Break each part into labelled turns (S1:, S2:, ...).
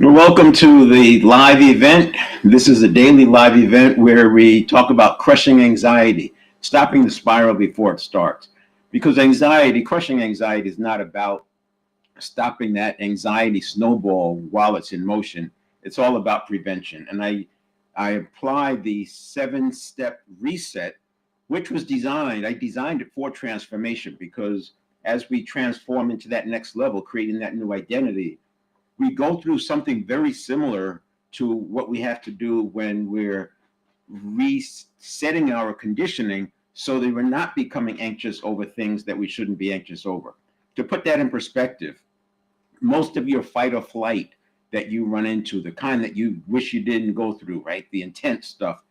S1: Welcome to the live event. This is a daily live event where we talk about crushing anxiety, stopping the spiral before it starts. Because crushing anxiety is not about stopping that anxiety snowball while it's in motion. It's all about prevention. And I applied the 7-step reset, which was I designed it for transformation, because as we transform into that next level, creating that new identity, we go through something very similar to what we have to do when we're resetting our conditioning so that we're not becoming anxious over things that we shouldn't be anxious over. To put that in perspective, most of your fight or flight that you run into, the kind that you wish you didn't go through, right? The intense stuff,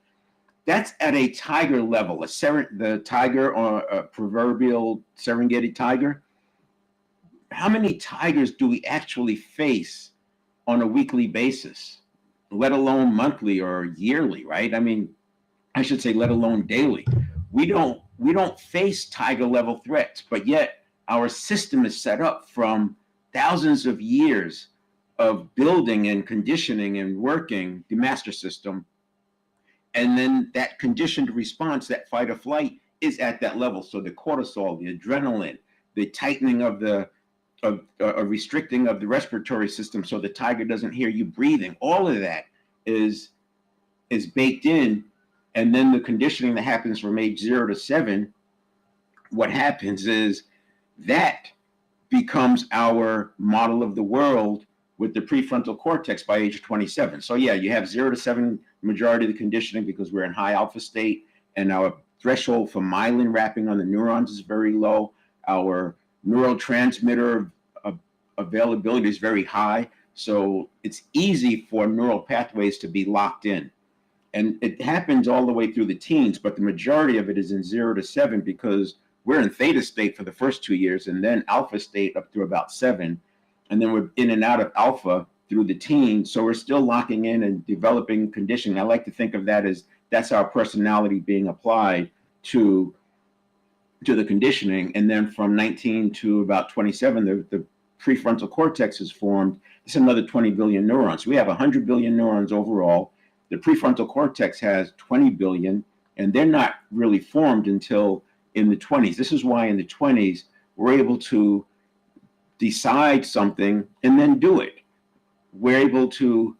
S1: that's at a tiger level. The tiger, or a proverbial Serengeti tiger. How many tigers do we actually face on a weekly basis, let alone monthly or yearly, right? I mean, I should say, let alone daily. We don't face tiger level threats, but yet our system is set up from thousands of years of building and conditioning and working the master system. And then that conditioned response, that fight or flight, is at that level. So the cortisol, the adrenaline, the tightening of a restricting of the respiratory system so the tiger doesn't hear you breathing, all of that is baked in. And then the conditioning that happens from age 0 to 7, what happens is that becomes our model of the world with the prefrontal cortex by age 27. So yeah, you have 0 to 7 majority of the conditioning because we're in high alpha state, and our threshold for myelin wrapping on the neurons is very low. Our neurotransmitter availability is very high. So it's easy for neural pathways to be locked in. And it happens all the way through the teens, but the majority of it is in 0 to 7 because we're in theta state for the first 2 years, and then alpha state up through about 7. And then we're in and out of alpha through the teens. So we're still locking in and developing conditioning. I like to think of that as that's our personality being applied to the conditioning. And then from 19 to about 27, the prefrontal cortex is formed. It's another 20 billion neurons. We have 100 billion neurons overall. The prefrontal cortex has 20 billion, and they're not really formed until in the 20s. This is why in the 20s, we're able to decide something and then do it. We're able to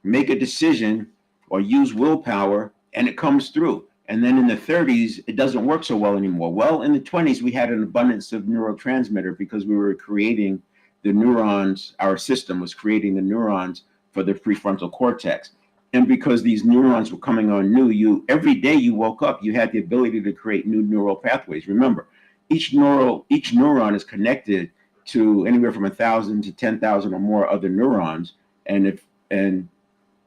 S1: make a decision or use willpower, and it comes through. And then in the 30s, it doesn't work so well anymore. Well, in the 20s, we had an abundance of neurotransmitter because we were creating the neurons. Our system was creating the neurons for the prefrontal cortex. And because these neurons were coming on new, every day you woke up, you had the ability to create new neural pathways. Remember, each neuron is connected to anywhere from 1,000 to 10,000 or more other neurons. And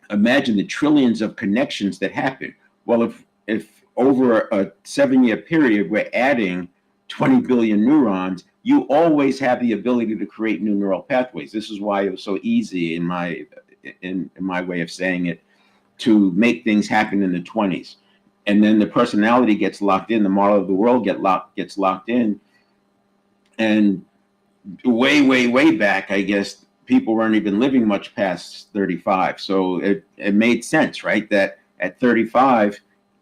S1: imagine the trillions of connections that happen. Well, if over a 7-year period, we're adding 20 billion neurons, you always have the ability to create new neural pathways. This is why it was so easy in my way of saying it, to make things happen in the 20s. And then the personality gets locked in, the model of the world gets locked in. And way back, I guess people weren't even living much past 35. So it made sense, right? That at 35,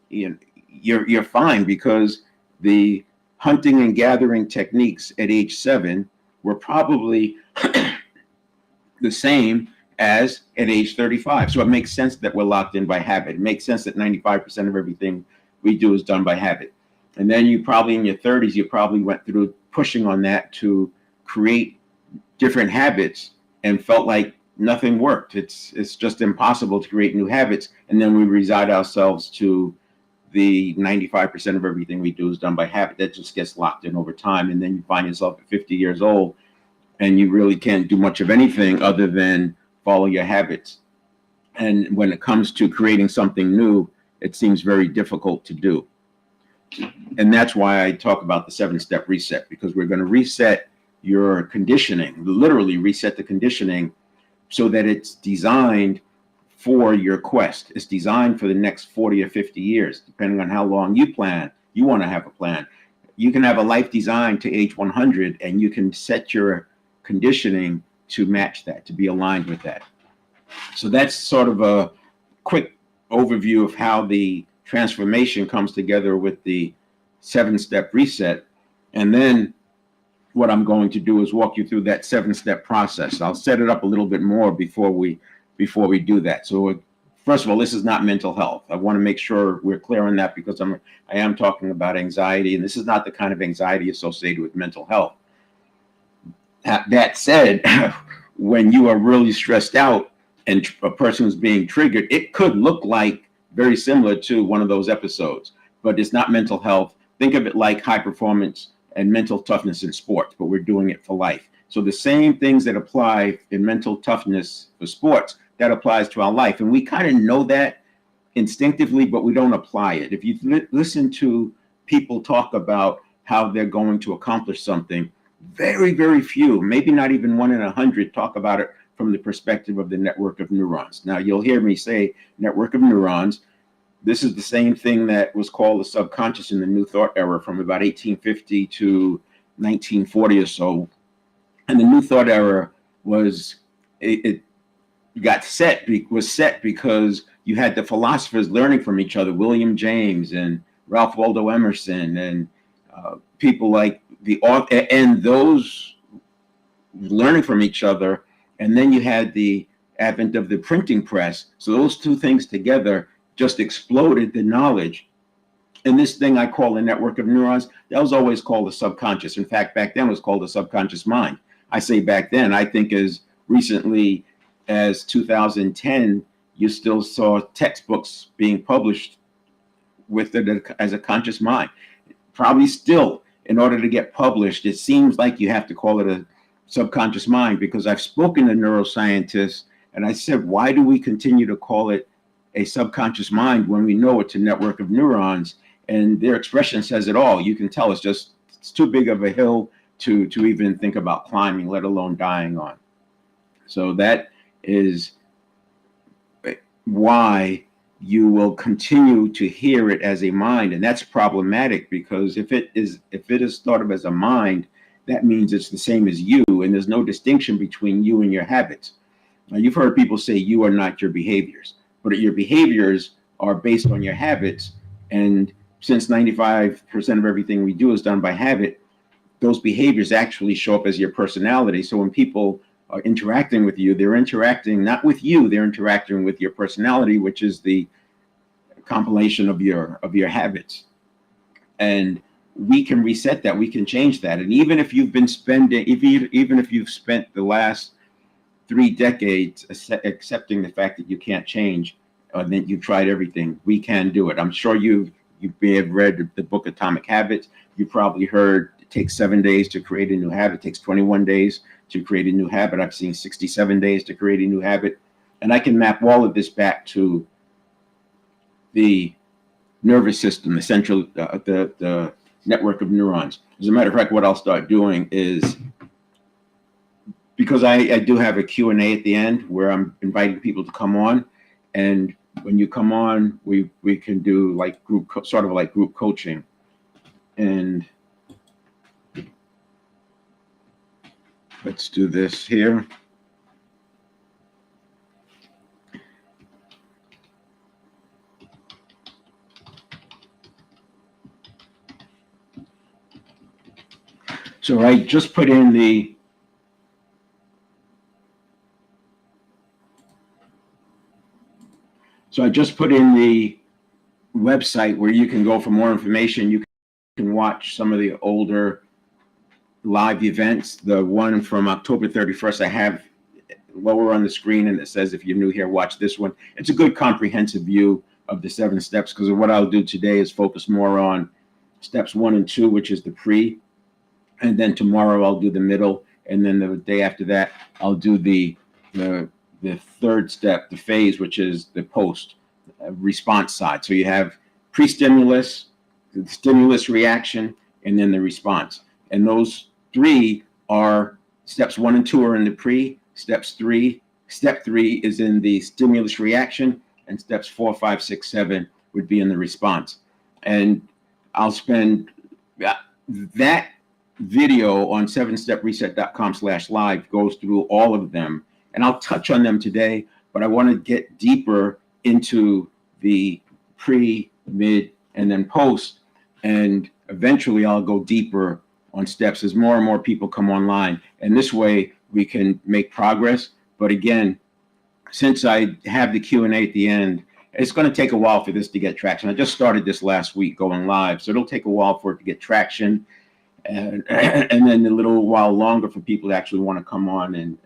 S1: you're fine, because the hunting and gathering techniques at age 7 were probably the same as at age 35. So it makes sense that we're locked in by habit. It makes sense that 95% of everything we do is done by habit. And then you probably in your 30s, you probably went through pushing on that to create different habits and felt like nothing worked. It's just impossible to create new habits. And then we resign ourselves to the 95% of everything we do is done by habit. That just gets locked in over time. And then you find yourself at 50 years old and you really can't do much of anything other than follow your habits. And when it comes to creating something new, it seems very difficult to do. And that's why I talk about the 7-step reset, because we're going to reset your conditioning, literally reset the conditioning, so that it's designed for your quest. It's designed for the next 40 or 50 years, depending on how long you want to have a plan. You can have a life designed to age 100, and you can set your conditioning to match that, to be aligned with that. So that's sort of a quick overview of how the transformation comes together with the 7-step reset. And then what I'm going to do is walk you through that 7-step process. I'll set it up a little bit more before we do that. So first of all, this is not mental health. I want to make sure we're clear on that, because I am talking about anxiety, and this is not the kind of anxiety associated with mental health. That said, when you are really stressed out and a person is being triggered, it could look like very similar to one of those episodes, but it's not mental health. Think of it like high performance and mental toughness in sports, but we're doing it for life. So the same things that apply in mental toughness for sports, that applies to our life. And we kind of know that instinctively, but we don't apply it. If you listen to people talk about how they're going to accomplish something, very, very few, maybe not even 1 in 100, talk about it from the perspective of the network of neurons. Now, you'll hear me say network of neurons. This is the same thing that was called the subconscious in the New Thought era from about 1850 to 1940 or so. And the New Thought era was set because you had the philosophers learning from each other, William James and Ralph Waldo Emerson, and people like and those learning from each other. And then you had the advent of the printing press. So those two things together just exploded the knowledge. And this thing I call the network of neurons, that was always called the subconscious. In fact, back then it was called the subconscious mind. I say back then, I think as recently as 2010, you still saw textbooks being published with it as a conscious mind. Probably still, in order to get published, it seems like you have to call it a subconscious mind, because I've spoken to neuroscientists and I said, why do we continue to call it a subconscious mind when we know it's a network of neurons? And their expression says it all. You can tell it's too big of a hill to even think about climbing, let alone dying on. So that is why you will continue to hear it as a mind. And that's problematic, because if it is thought of as a mind, that means it's the same as you, and there's no distinction between you and your habits. Now, you've heard people say you are not your behaviors, but your behaviors are based on your habits. And since 95% of everything we do is done by habit, those behaviors actually show up as your personality. So when people are interacting with you, they're interacting not with you, they're interacting with your personality, which is the compilation of your habits. And we can reset that, we can change that. And even if you've been spending, even if you've spent the last 3 decades accepting the fact that you can't change, that you've tried everything, we can do it. I'm sure you may have read the book Atomic Habits. You probably heard it takes 7 days to create a new habit. It takes 21 days to create a new habit. I've seen 67 days to create a new habit. And I can map all of this back to the nervous system, the network of neurons. As a matter of fact, what I'll start doing is, because I do have a Q&A at the end where I'm inviting people to come on, and when you come on, we can do like sort of like group coaching. And let's do this here. So I just put in the website where you can go for more information. You can watch some of the older live events. The one from October 31st, I have lower on the screen, and it says, if you're new here, watch this one. It's a good comprehensive view of the 7 steps, because what I'll do today is focus more on steps 1 and 2, which is the pre, and then tomorrow I'll do the middle, and then the day after that I'll do the third step, the phase, which is the post response side. So you have pre-stimulus, the stimulus reaction, and then the response. And those 3 are steps 1 and 2 are in the pre, step 3 is in the stimulus reaction, and steps 4, 5, 6, 7 would be in the response. And I'll spend that video on 7stepreset.com/live goes through all of them, and I'll touch on them today, but I want to get deeper into the pre, mid, and then post, and eventually I'll go deeper on steps as more and more people come online, and this way we can make progress. But again, since I have the Q&A at the end, it's going to take a while for this to get traction. I just started this last week going live, so it'll take a while for it to get traction, and then a little while longer for people to actually want to come on and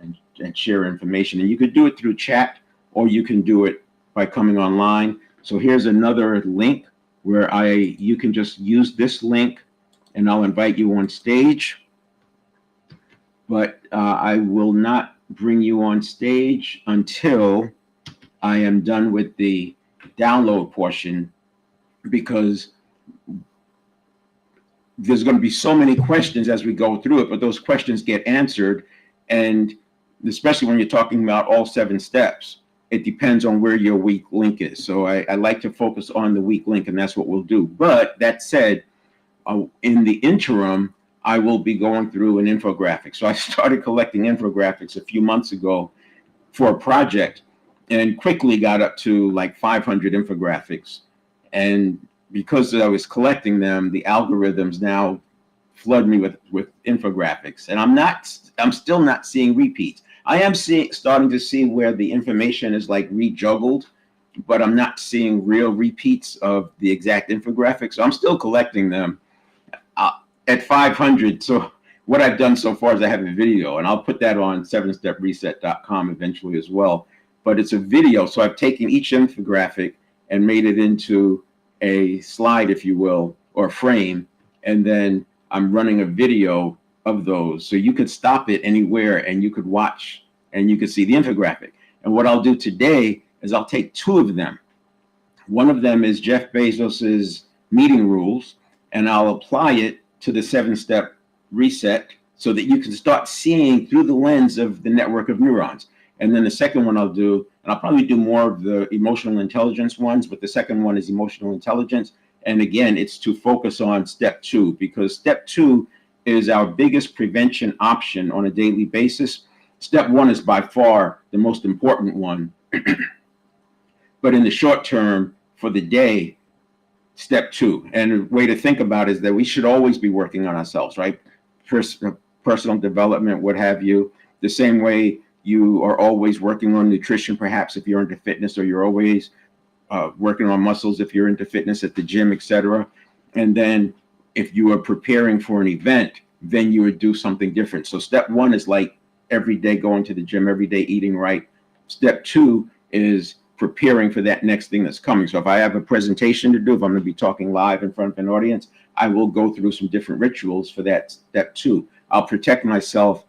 S1: share information. And you could do it through chat, or you can do it by coming online. So here's another link where you can just use this link, and I'll invite you on stage. But I will not bring you on stage until I am done with the download portion, because there's going to be so many questions as we go through it, but those questions get answered. And especially when you're talking about all 7 steps, it depends on where your weak link is. So I like to focus on the weak link, and that's what we'll do. But that said, in the interim, I will be going through an infographic. So I started collecting infographics a few months ago for a project, and quickly got up to like 500 infographics. And because I was collecting them, the algorithms now flood me with infographics, and I'm still not seeing repeats. I am starting to see where the information is like rejuggled, but I'm not seeing real repeats of the exact infographics. So I'm still collecting them at 500. So what I've done so far is I have a video, and I'll put that on 7stepreset.com eventually as well. But it's a video, so I've taken each infographic and made it into a slide, if you will, or a frame, and then I'm running a video of those. So you could stop it anywhere and you could watch and you could see the infographic. And what I'll do today is I'll take 2 of them. One of them is Jeff Bezos's meeting rules, and I'll apply it to the 7-step reset so that you can start seeing through the lens of the network of neurons. And then the second one I'll do, and I'll probably do more of the emotional intelligence ones, but the second one is emotional intelligence. And again, it's to focus on step 2, because step 2 is our biggest prevention option on a daily basis. Step 1 is by far the most important one. But in the short term, for the day, step 2. And a way to think about it is that we should always be working on ourselves, right? Personal development, what have you. The same way you are always working on nutrition, perhaps if you're into fitness, or you're always working on muscles if you're into fitness at the gym, etc. And then if you are preparing for an event, then you would do something different. So step 1 is like every day going to the gym, every day eating right. Step 2 is preparing for that next thing that's coming. So if I have a presentation to do, if I'm going to be talking live in front of an audience, I will go through some different rituals for that step 2. I'll protect myself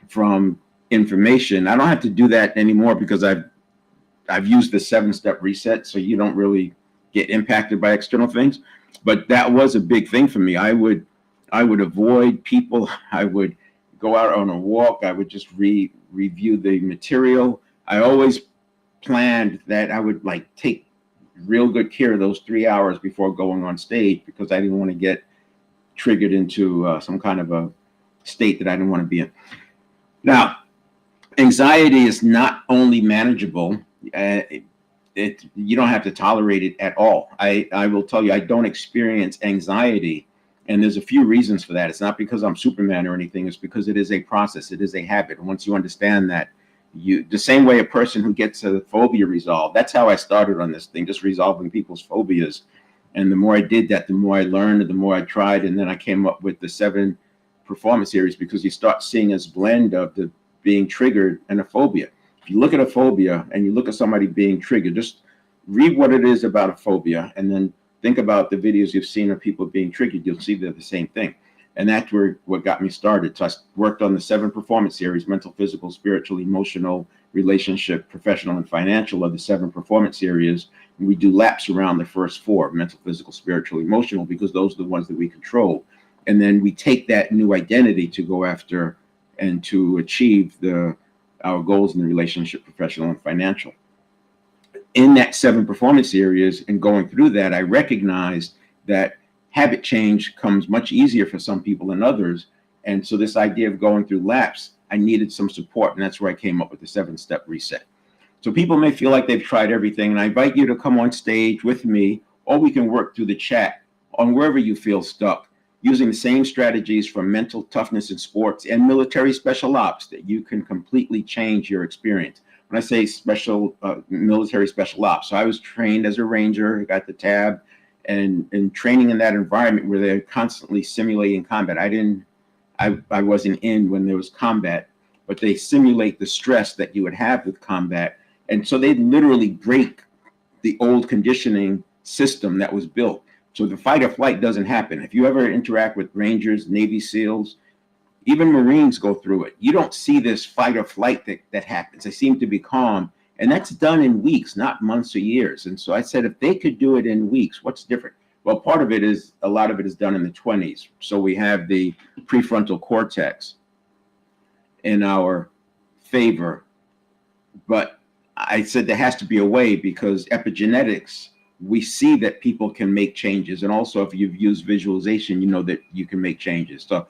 S1: from information. I don't have to do that anymore because I've used the 7-step reset, so you don't really get impacted by external things. But that was a big thing for me. I would avoid people. I would go out on a walk. I would just review the material. I always planned that I would like take real good care of those 3 hours before going on stage, because I didn't want to get triggered into some kind of a state that I didn't want to be in. Now, anxiety is not only manageable, you don't have to tolerate it at all. I will tell you, I don't experience anxiety, and there's a few reasons for that. It's not because I'm Superman or anything. It's because it is a process. It is a habit. And once you understand that, the same way a person who gets a phobia resolved, that's how I started on this thing, just resolving people's phobias. And the more I did that, the more I learned, and the more I tried. And then I came up with the 7 performance series, because you start seeing this blend of the being triggered and a phobia. If you look at a phobia and you look at somebody being triggered, just read what it is about a phobia, and then think about the videos you've seen of people being triggered. You'll see they're the same thing. And that's what got me started. So I worked on the 7 performance series: mental, physical, spiritual, emotional, relationship, professional, and financial, of the 7 performance series. And we do laps around the first 4: mental, physical, spiritual, emotional, because those are the ones that we control. And then we take that new identity to go after and to achieve our goals in the relationship, professional, and financial. In that 7 performance areas, and going through that, I recognized that habit change comes much easier for some people than others. And so this idea of going through laps, I needed some support, and that's where I came up with the 7-step reset. So people may feel like they've tried everything, and I invite you to come on stage with me, or we can work through the chat on wherever you feel stuck, using the same strategies from mental toughness in sports and military special ops, that you can completely change your experience. When I say military special ops, so I was trained as a ranger, got the tab, and training in that environment where they're constantly simulating combat. I wasn't in when there was combat, but they simulate the stress that you would have with combat. And so they literally break the old conditioning system that was built. So the fight or flight doesn't happen. If you ever interact with Rangers, Navy SEALs, even Marines go through it. You don't see this fight or flight that happens. They seem to be calm. And that's done in weeks, not months or years. And so I said, if they could do it in weeks, what's different? Well, part of it is, a lot of it is done in the 20s. So we have the prefrontal cortex in our favor. But I said there has to be a way, because epigenetics, we see that people can make changes. And also, if you've used visualization, you know that you can make changes. So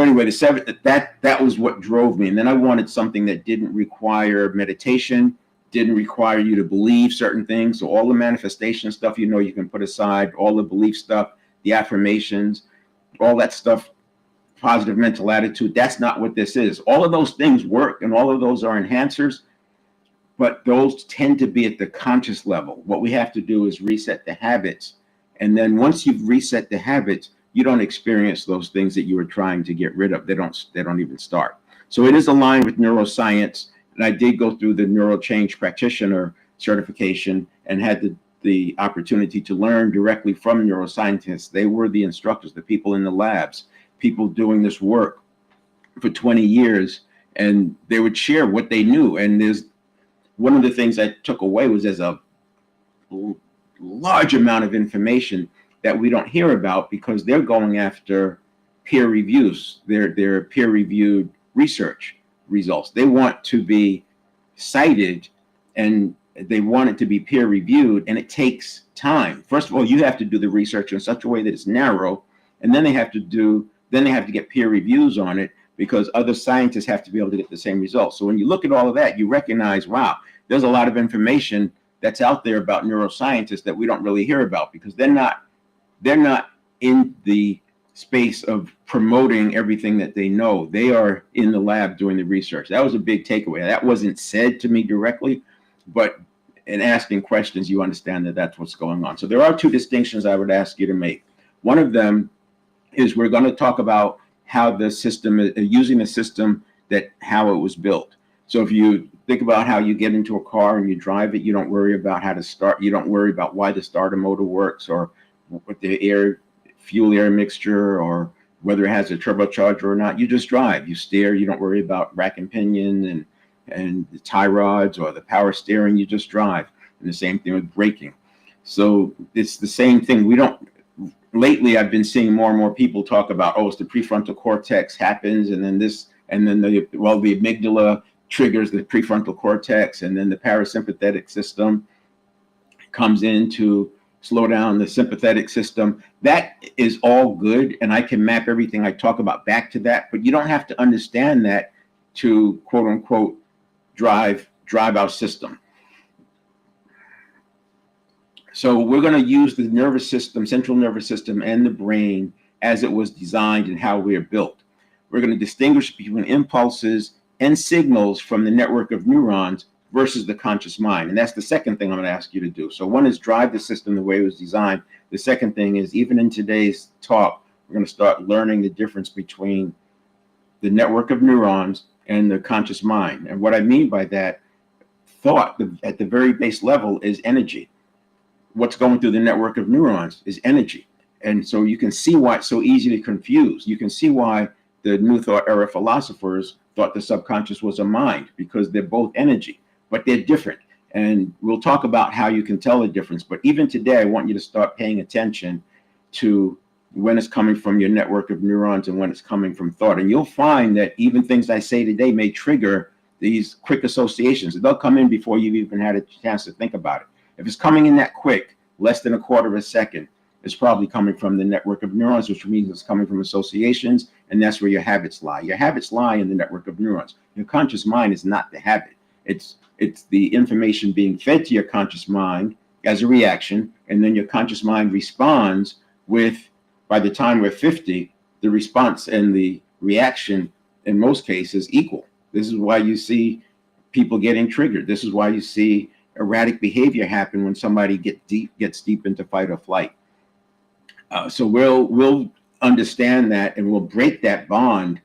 S1: anyway, the 7, that was what drove me. And then I wanted something that didn't require meditation, didn't require you to believe certain things. So all the manifestation stuff, you can put aside, all the belief stuff, the affirmations, all that stuff, positive mental attitude. That's not what this is. All of those things work, and all of those are enhancers, but those tend to be at the conscious level. What we have to do is reset the habits. And then once you've reset the habits, you don't experience those things that you were trying to get rid of. They don't even start. So it is aligned with neuroscience. And I did go through the Neuro Change Practitioner certification, and had the opportunity to learn directly from neuroscientists. They were the instructors, the people in the labs, people doing this work for 20 years, and they would share what they knew. And there's one of the things I took away was there's a large amount of information that we don't hear about, because they're going after peer reviews. They're peer-reviewed research results. They want to be cited, and they want it to be peer-reviewed, and it takes time. First of all, you have to do the research in such a way that it's narrow, and then they have to get peer reviews on it, because other scientists have to be able to get the same results. So when you look at all of that, you recognize, wow, there's a lot of information that's out there about neuroscientists that we don't really hear about, because they're not in the space of promoting everything that they know. They are in the lab doing the research. That was a big takeaway. That wasn't said to me directly, but in asking questions, you understand that that's what's going on. So there are 2 distinctions I would ask you to make. One of them is, we're going to talk about how the system is using the system, how it was built. So if you think about how you get into a car and you drive it, you don't worry about how to start. You don't worry about why the starter motor works, or what the fuel air mixture, or whether it has a turbocharger or not. You just drive, you steer. You don't worry about rack and pinion and the tie rods or the power steering. You just drive. And the same thing with braking. So it's the same thing. Lately I've been seeing more and more people talk about, oh, it's the prefrontal cortex happens, and then the amygdala triggers the prefrontal cortex, and then the parasympathetic system comes in to slow down the sympathetic system. That is all good, and I can map everything I talk about back to that, but you don't have to understand that to quote unquote drive our system. So we're going to use the nervous system, central nervous system, and the brain as it was designed and how we are built. We're going to distinguish between impulses and signals from the network of neurons versus the conscious mind. And that's the second thing I'm going to ask you to do. So one is drive the system the way it was designed. The second thing is, even in today's talk, we're going to start learning the difference between the network of neurons and the conscious mind. And what I mean by that, thought at the very base level is energy. What's going through the network of neurons is energy. And so you can see why it's so easy to confuse. You can see why the New Thought era philosophers thought the subconscious was a mind, because they're both energy, but they're different. And we'll talk about how you can tell the difference. But even today, I want you to start paying attention to when it's coming from your network of neurons and when it's coming from thought. And you'll find that even things I say today may trigger these quick associations. They'll come in before you've even had a chance to think about it. If it's coming in that quick, less than a quarter of a second, it's probably coming from the network of neurons, which means it's coming from associations, and that's where your habits lie. Your habits lie in the network of neurons. Your conscious mind is not the habit. It's the information being fed to your conscious mind as a reaction, and then your conscious mind responds with, by the time we're 50, the response and the reaction in most cases equal. This is why you see people getting triggered. This is why you see erratic behavior happen when somebody gets deep into fight or flight. So we'll understand that, and we'll break that bond.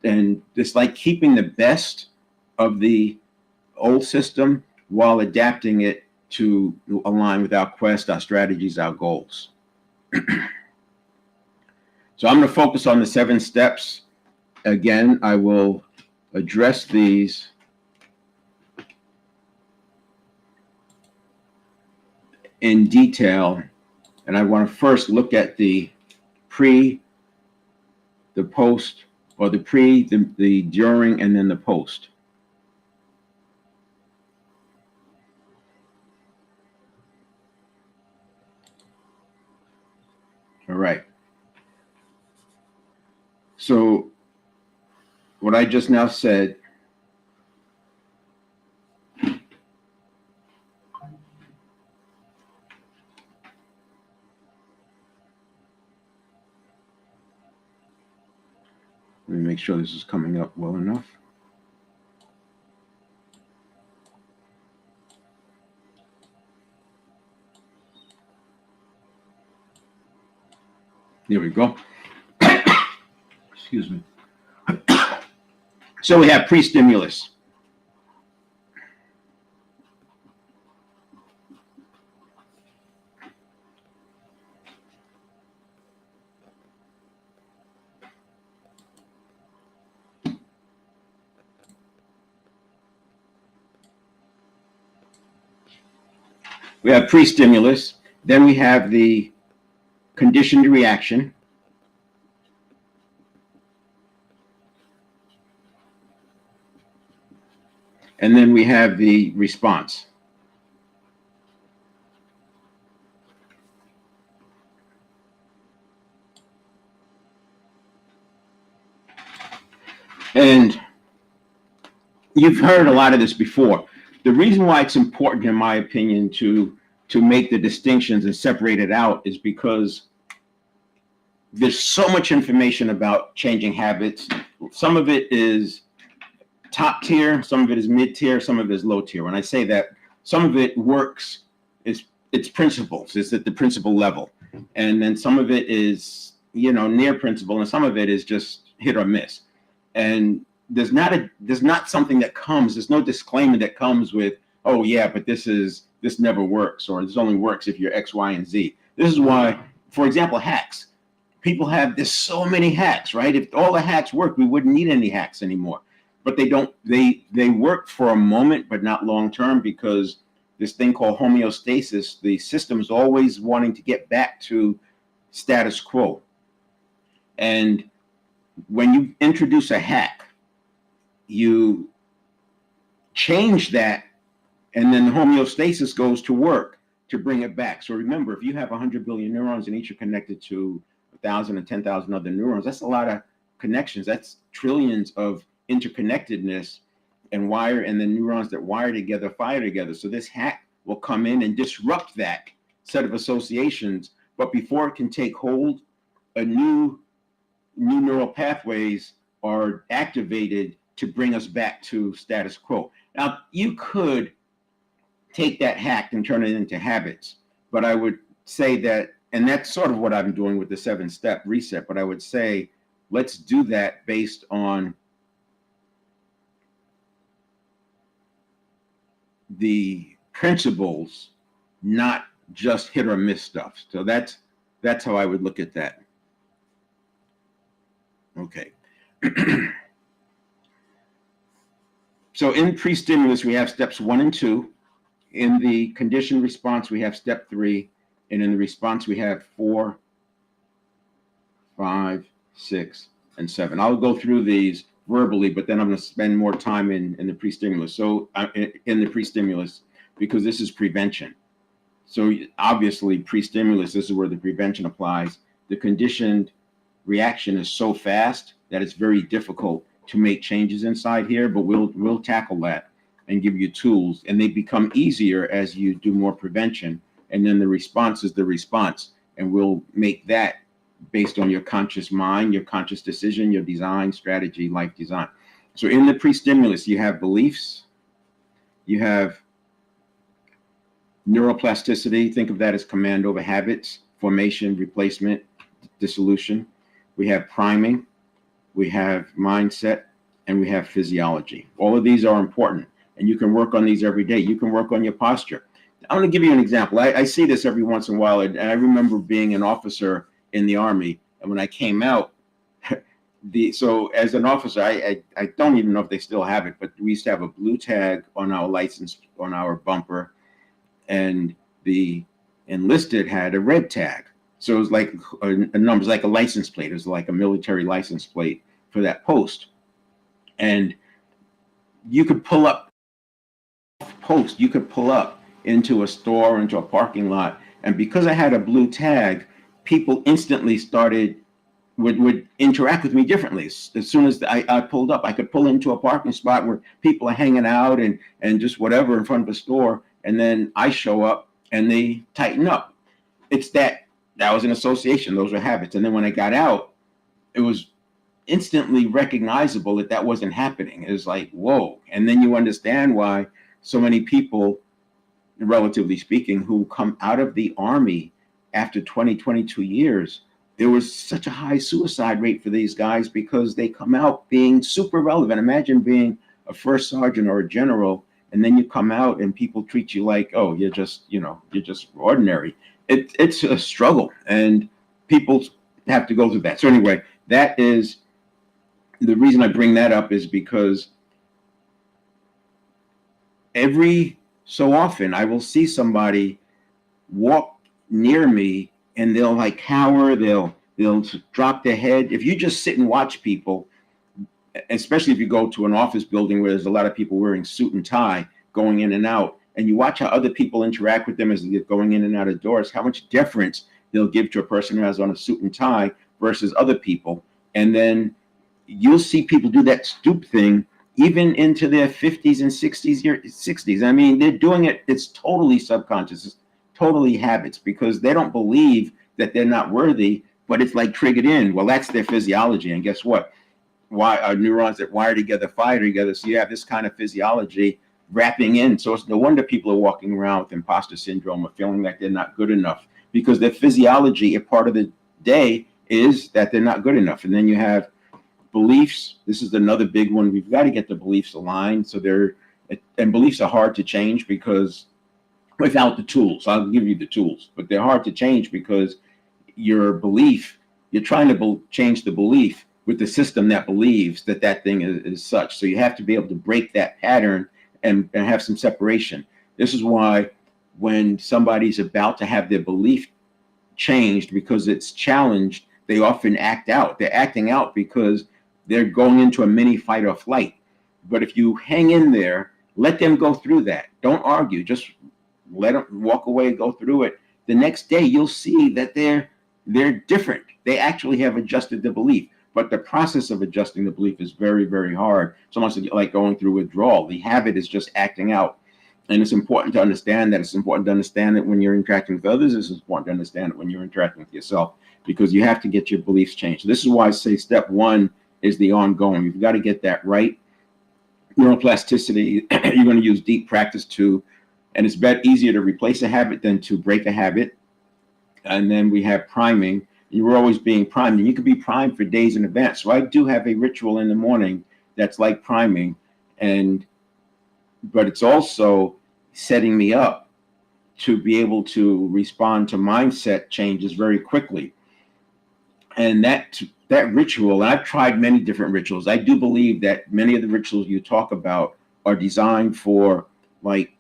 S1: And it's like keeping the best of the old system while adapting it to align with our quest, our strategies, our goals. So I'm going to focus on the 7 steps. Again, I will address these in detail, and I want to first look at the pre, the post, or the pre, the during, and then the post. All right. So what I just now said, let me make sure this is coming up well enough. There we go. Excuse me. So we have pre-stimulus. We have pre-stimulus, then we have the conditioned reaction, and then we have the response. And you've heard a lot of this before. The reason why it's important, in my opinion, to make the distinctions and separate it out is because there's so much information about changing habits. Some of it is top tier, some of it is mid tier, some of it is low tier. When I say that, some of it works, it's principles, it's at the principle level. And then some of it is, near principle, and some of it is just hit or miss. And there's not something that comes, there's no disclaimer that comes with, oh yeah, but this never works, or this only works if you're X, Y, and Z. This is why, for example, hacks. People there's so many hacks, right? If all the hacks worked, we wouldn't need any hacks anymore. But they don't, they work for a moment, but not long term, because this thing called homeostasis. The system is always wanting to get back to status quo. And when you introduce a hack, you change that, and then the homeostasis goes to work to bring it back. So remember, if you have 100 billion neurons and each are connected to 1,000 and 10,000 other neurons, that's a lot of connections. That's trillions of interconnectedness and wire, and the neurons that wire together fire together. So this hack will come in and disrupt that set of associations. But before it can take hold, a new neural pathways are activated to bring us back to status quo. Now, you could take that hack and turn it into habits, but I would say that, and that's sort of what I'm doing with the 7-step reset, but I would say, let's do that based on the principles, not just hit or miss stuff. So that's how I would look at that. Okay. So in pre-stimulus, we have steps 1 and 2. In the conditioned response, we have step 3. And in the response, we have 4, 5, 6, and 7. I'll go through these verbally, but then I'm going to spend more time in the pre-stimulus. So in the pre-stimulus, because this is prevention. So obviously pre-stimulus, this is where the prevention applies. The conditioned reaction is so fast that it's very difficult to make changes inside here, but we'll tackle that and give you tools, and they become easier as you do more prevention. And then the response is the response, and we'll make that based on your conscious mind, your conscious decision, your design strategy, life design. So in the pre-stimulus, you have beliefs, you have neuroplasticity. Think of that as command over habits, formation, replacement, dissolution. We have priming, we have mindset, and we have physiology. All of these are important, and you can work on these every day. You can work on your posture. I'm going to give you an example. I see this every once in a while, and I remember being an officer in the Army, and when I came out, so as an officer, I don't even know if they still have it, but we used to have a blue tag on our license, on our bumper, and the enlisted had a red tag. So it was like a number, like a license plate. It was like a military license plate for that post. And you could pull up into a store, into a parking lot. And because I had a blue tag, people instantly would interact with me differently. As soon as I pulled up, I could pull into a parking spot where people are hanging out and just whatever in front of a store. And then I show up and they tighten up. It's that was an association. Those were habits. And then when I got out, it was instantly recognizable that wasn't happening. It was like, whoa. And then you understand why so many people, relatively speaking, who come out of the Army after 22 years, there was such a high suicide rate for these guys because they come out being super relevant. Imagine being a first sergeant or a general, and then you come out and people treat you like, oh, you're just ordinary. It's a struggle, and people have to go through that. So anyway, that is the reason I bring that up, is because every so often I will see somebody walk near me and they'll like cower, they'll drop their head. If you just sit and watch people, especially if you go to an office building where there's a lot of people wearing suit and tie going in and out, and you watch how other people interact with them as they're going in and out of doors, how much deference they'll give to a person who has on a suit and tie versus other people. And then you'll see people do that stoop thing even into their 50s and 60s. I mean, they're doing it. It's totally subconscious. It's totally habits, because they don't believe that they're not worthy, but it's like triggered in. Well, that's their physiology. And guess what? Why are neurons that wire together fire together? So you have this kind of physiology wrapping in. So it's no wonder people are walking around with imposter syndrome or feeling like they're not good enough, because their physiology, a part of the day, is that they're not good enough. And then you have beliefs. This is another big one. We've got to get the beliefs aligned. So and beliefs are hard to change because without the tools, I'll give you the tools, but they're hard to change because your belief, you're trying to change the belief with the system that believes that thing is such. So you have to be able to break that pattern and have some separation. This is why when somebody's about to have their belief changed because it's challenged, they often act out. They're acting out because they're going into a mini fight or flight. But if you hang in there, let them go through that. Don't argue. Just let them walk away and go through it. The next day, you'll see that they're different. They actually have adjusted the belief. But the process of adjusting the belief is very, very hard. It's almost like going through withdrawal. The habit is just acting out. And it's important to understand that. It's important to understand it when you're interacting with others. It's important to understand it when you're interacting with yourself, because you have to get your beliefs changed. This is why I say step one is the ongoing. You've got to get that right. Neuroplasticity, you're going to use deep practice to, and it's easier to replace a habit than to break a habit. And then we have priming. You're always being primed, and you can be primed for days in advance. So I do have a ritual in the morning that's like priming, but it's also setting me up to be able to respond to mindset changes very quickly. And that ritual, and I've tried many different rituals. I do believe that many of the rituals you talk about are designed for like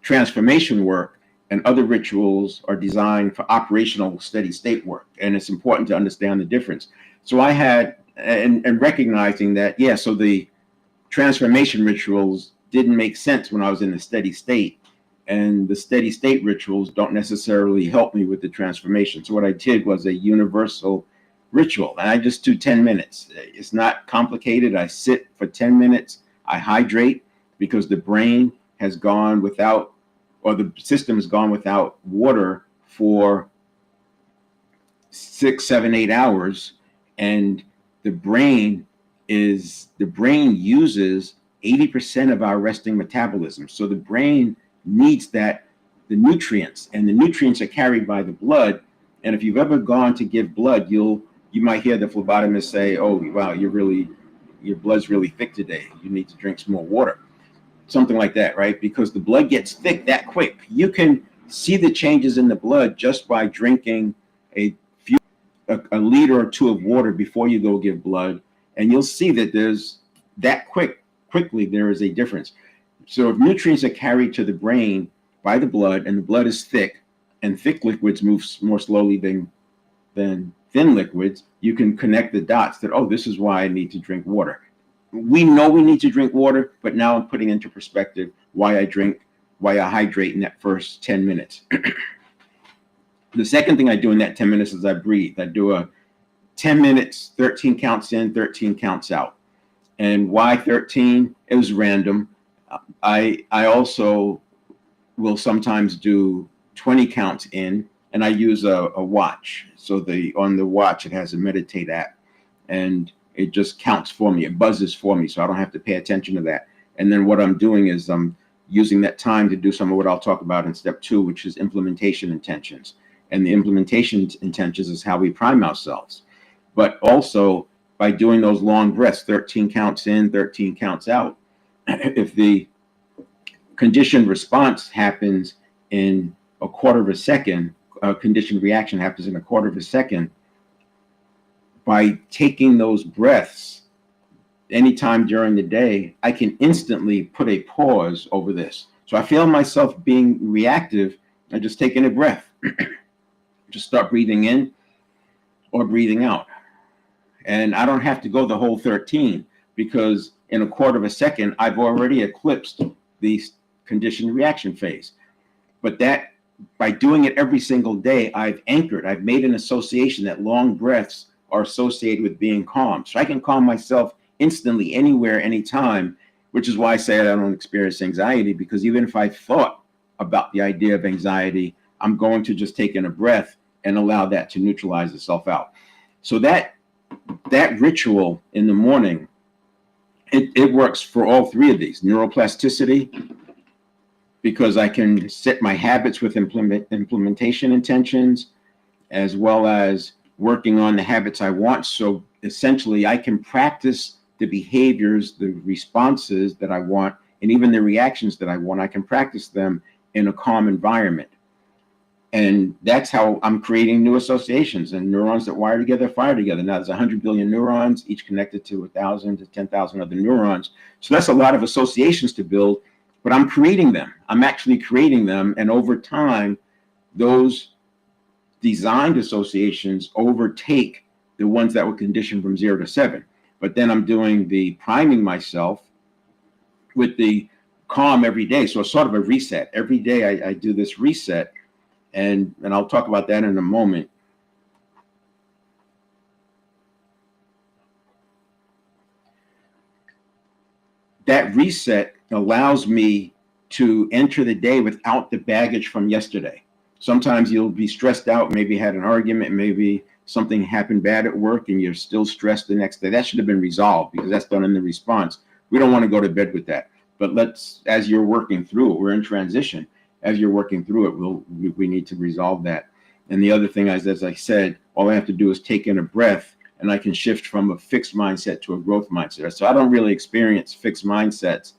S1: transformation work, and other rituals are designed for operational steady state work. And it's important to understand the difference. So I had, and recognizing that, yeah, so the transformation rituals didn't make sense when I was in the steady state, and the steady state rituals don't necessarily help me with the transformation. So what I did was a universal ritual, and I just do 10 minutes. It's not complicated. I sit for 10 minutes. I hydrate because the brain has gone without, or the system has gone without water for 6, 7, 8 hours, and the brain uses 80% of our resting metabolism. So the brain needs the nutrients, and the nutrients are carried by the blood. And if you've ever gone to give blood, you might hear the phlebotomist say, "Oh, wow, your blood's really thick today. You need to drink some more water." Something like that, right? Because the blood gets thick that quick. You can see the changes in the blood just by drinking a liter or two of water before you go give blood, and you'll see that there's that quickly there is a difference. So if nutrients are carried to the brain by the blood, and the blood is thick, and thick liquids move more slowly than thin liquids, you can connect the dots that, oh, this is why I need to drink water. We know we need to drink water, but now I'm putting into perspective why I hydrate in that first 10 minutes. The second thing I do in that 10 minutes is I breathe. I do a 10 minutes, 13 counts in, 13 counts out. And why 13? It was random. I also will sometimes do 20 counts in, and I use a watch. So on the watch, it has a meditate app, and it just counts for me. It buzzes for me, so I don't have to pay attention to that. And then what I'm doing is I'm using that time to do some of what I'll talk about in step 2, which is implementation intentions. And the implementation intentions is how we prime ourselves. But also by doing those long breaths, 13 counts in, 13 counts out, if the conditioned response happens in a quarter of a second, conditioned reaction happens in a quarter of a second, by taking those breaths anytime during the day, I can instantly put a pause over this. So I feel myself being reactive, I just taking a breath. Just start breathing in or breathing out. And I don't have to go the whole 13, because in a quarter of a second, I've already eclipsed the conditioned reaction phase. But that, by doing it every single day, I've made an association that long breaths are associated with being calm. So I can calm myself instantly, anywhere, anytime, which is why I say I don't experience anxiety, because even if I thought about the idea of anxiety, I'm going to just take in a breath and allow that to neutralize itself out. So that ritual in the morning, it works for all three of these. Neuroplasticity, because I can set my habits with implementation intentions, as well as working on the habits I want. So essentially, I can practice the behaviors, the responses that I want, and even the reactions that I want. I can practice them in a calm environment. And that's how I'm creating new associations, and neurons that wire together fire together. Now there's 100 billion neurons, each connected to 1,000 to 10,000 other neurons. So that's a lot of associations to build. but I'm creating them. I'm actually creating them. And over time, those designed associations overtake the ones that were conditioned from 0 to 7. But then I'm doing the priming myself with the calm every day. So it's sort of a reset. Every day I do this reset, and I'll talk about that in a moment. That reset allows me to enter the day without the baggage from yesterday. Sometimes you'll be stressed out, maybe had an argument, maybe something happened bad at work and you're still stressed the next day. That should have been resolved because that's done in the response. We don't want to go to bed with that. But as you're working through it, we're in transition. As you're working through it, we need to resolve that. And the other thing is, as I said, all I have to do is take in a breath and I can shift from a fixed mindset to a growth mindset. So I don't really experience fixed mindsets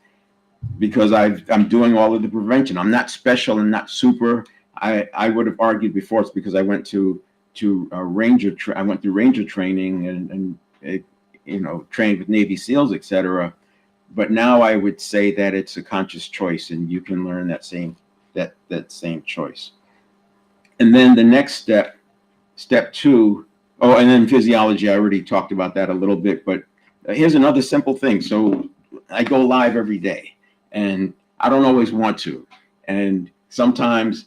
S1: because I'm doing all of the prevention. I'm not special and not super. I would have argued before it's because I went to Ranger training and trained with Navy SEALs, etc. But now I would say that it's a conscious choice, and you can learn that same choice. And then the next step 2. Oh, and then physiology. I already talked about that a little bit, but here's another simple thing. So I go live every day, and I don't always want to, and sometimes,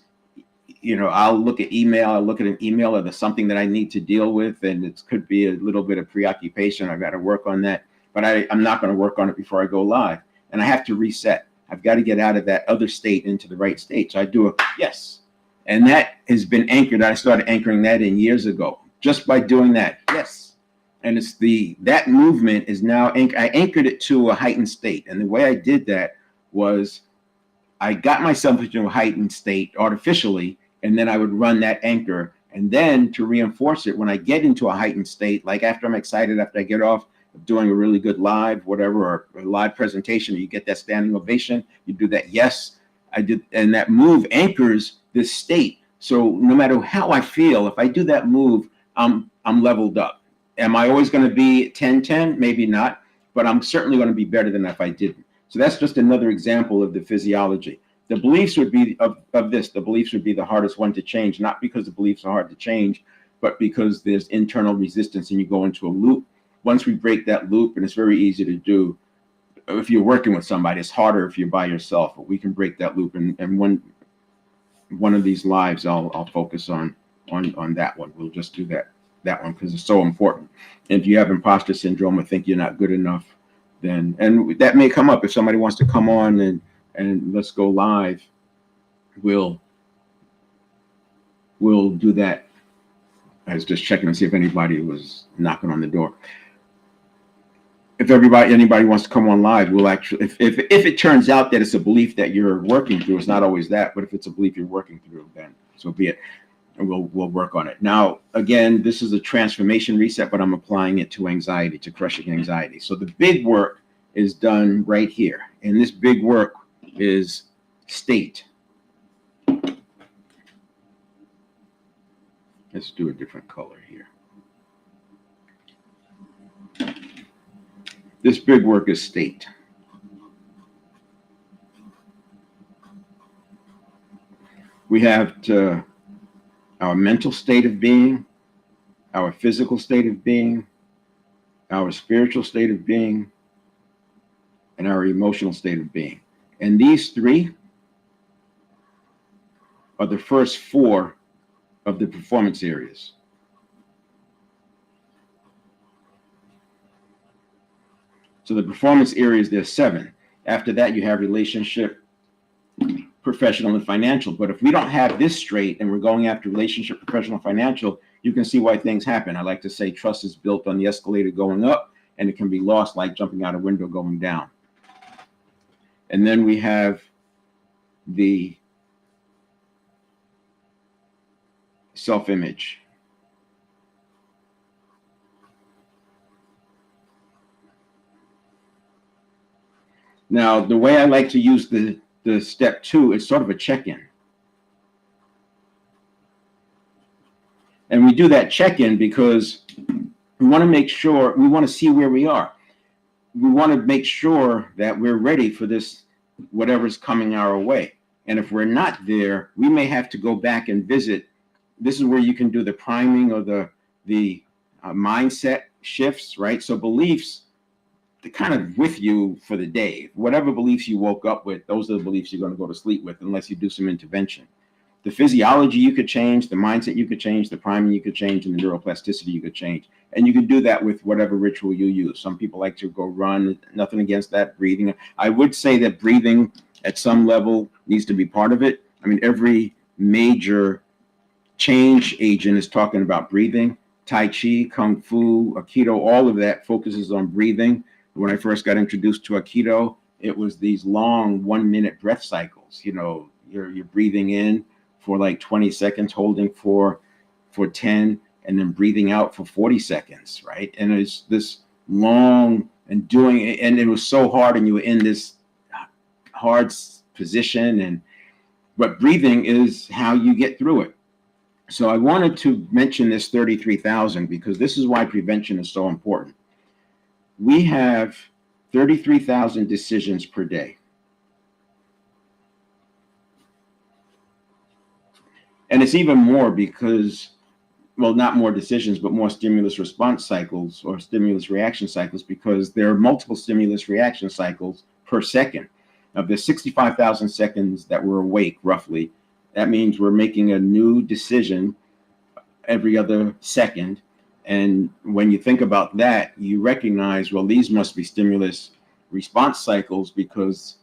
S1: I'll look at an email, or there's something that I need to deal with, and it could be a little bit of preoccupation. I've got to work on that, but I'm not going to work on it before I go live, and I have to reset. I've got to get out of that other state into the right state. So I do a yes, and that has been anchored. I started anchoring that in years ago, just by doing that yes, and it's that movement is now I anchored it to a heightened state, and the way I did that was I got myself into a heightened state artificially. And then I would run that anchor. And then to reinforce it, when I get into a heightened state, like after I'm excited, after I get off of doing a really good live, whatever, or a live presentation, you get that standing ovation, you do that yes, I did. And that move anchors this state. So no matter how I feel, if I do that move, I'm leveled up. Am I always going to be 10-10? Maybe not, but I'm certainly going to be better than if I didn't. So that's just another example of the physiology. The beliefs would be the beliefs would be the hardest one to change, not because the beliefs are hard to change, but because there's internal resistance and you go into a loop. Once we break that loop, and it's very easy to do if you're working with somebody, it's harder if you're by yourself, but we can break that loop. And one of these lives, I'll focus on that one. We'll just do that one because it's so important. And if you have imposter syndrome or think you're not good enough, then, and that may come up if somebody wants to come on and let's go live, we'll do that. I was just checking to see if anybody was knocking on the door. If anybody wants to come on live, we'll actually, if it turns out that it's a belief that you're working through, it's not always that, but if it's a belief you're working through, then so be it. And we'll work on it. Now, again, this is a transformation reset, but I'm applying it to anxiety, to crushing anxiety. So the big work is done right here. And this big work is state. Let's do a different color here. This big work is state. We have our mental state of being, our physical state of being, our spiritual state of being, and our emotional state of being. And these three are the first 4 of the performance areas. So the performance areas, there's 7. After that, you have relationship, professional, and financial. But if we don't have this straight and we're going after relationship, professional, financial, you can see why things happen. I like to say trust is built on the escalator going up, and it can be lost like jumping out a window going down. And then we have the self-image. Now, the way I like to use the step 2 is sort of a check-in. And we do that check-in because we want to make sure, we want to see where we are. We want to make sure that we're ready for this whatever's coming our way. And if we're not there, we may have to go back and visit. This is where you can do the priming or the mindset shifts, right? So beliefs, they're kind of with you for the day. Whatever beliefs you woke up with, those are the beliefs you're going to go to sleep with unless you do some intervention. The physiology you could change, the mindset you could change, the priming you could change, and the neuroplasticity you could change. And you can do that with whatever ritual you use. Some people like to go run, nothing against that. Breathing. I would say that breathing at some level needs to be part of it. I mean, every major change agent is talking about breathing. Tai Chi, Kung Fu, Aikido, all of that focuses on breathing. When I first got introduced to Aikido, it was these long 1 minute breath cycles. You know, you're breathing in for like 20 seconds, holding for 10, and then breathing out for 40 seconds, right? And it's this long and doing it, and it was so hard, and you were in this hard position, but breathing is how you get through it. So I wanted to mention this 33,000 because this is why prevention is so important. We have 33,000 decisions per day. And it's even more because, well, not more decisions, but more stimulus response cycles or stimulus reaction cycles, because there are multiple stimulus reaction cycles per second. Now, there's 65,000 seconds that we're awake, roughly. That means we're making a new decision every other second. And when you think about that, you recognize, well, these must be stimulus response cycles because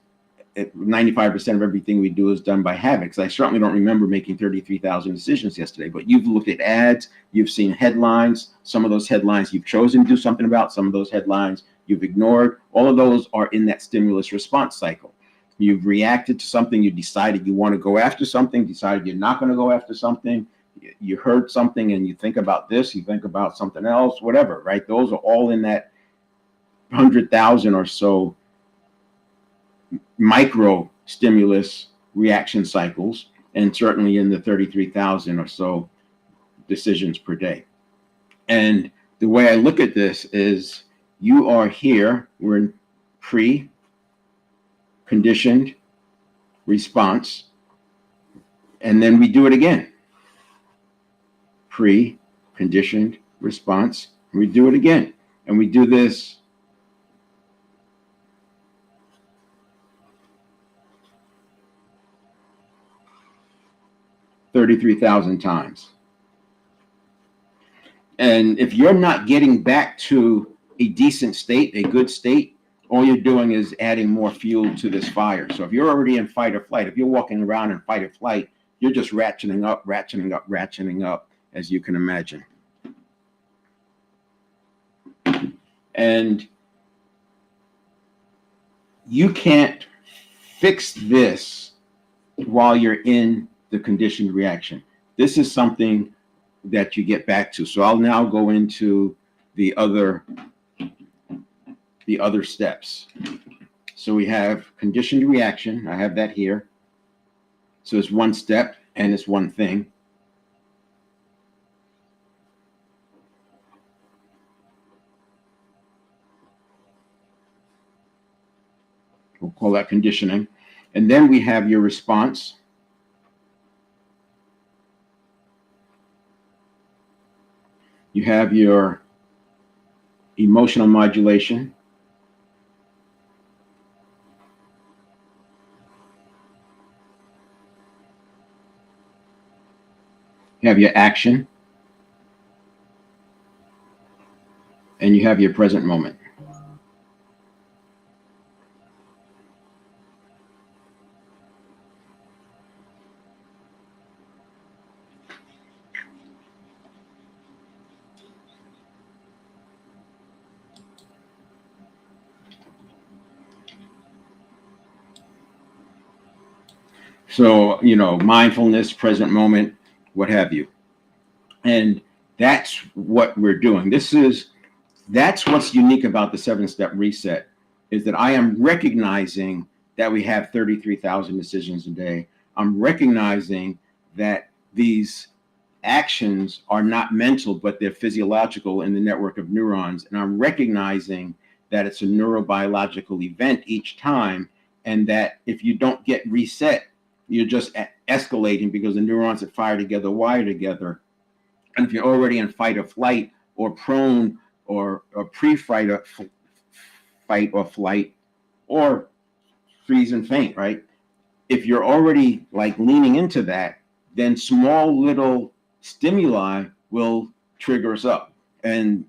S1: 95% of everything we do is done by habit. Because I certainly don't remember making 33,000 decisions yesterday, but you've looked at ads, you've seen headlines. Some of those headlines you've chosen to do something about, some of those headlines you've ignored. All of those are in that stimulus response cycle. You've reacted to something, you decided you want to go after something, decided you're not going to go after something. You heard something and you think about this, you think about something else, whatever, right? Those are all in that 100,000 or so micro stimulus reaction cycles, and certainly in the 33,000 or so decisions per day. And the way I look at this is you are here, we're in pre-conditioned response, and then we do it again. Pre-conditioned response, we do it again. And we do this 33,000 times. And if you're not getting back to a decent state, a good state, all you're doing is adding more fuel to this fire. So if you're already in fight or flight, if you're walking around in fight or flight, you're just ratcheting up, ratcheting up, ratcheting up, as you can imagine. And you can't fix this while you're in the conditioned reaction. This is something that you get back to. So I'll now go into the other steps. So we have conditioned reaction. I have that here. So it's one step and it's one thing. We'll call that conditioning. And then we have your response. You have your emotional modulation. You have your action. And you have your present moment. So, mindfulness, present moment, what have you. And that's what we're doing. That's what's unique about the 7-step reset, is that I am recognizing that we have 33,000 decisions a day. I'm recognizing that these actions are not mental, but they're physiological in the network of neurons. And I'm recognizing that it's a neurobiological event each time. and that if you don't get reset, you're just escalating because the neurons that fire together wire together. And if you're already in fight or flight or prone or pre-fight or fight or flight or freeze and faint, right? If you're already like leaning into that, then small little stimuli will trigger us up. And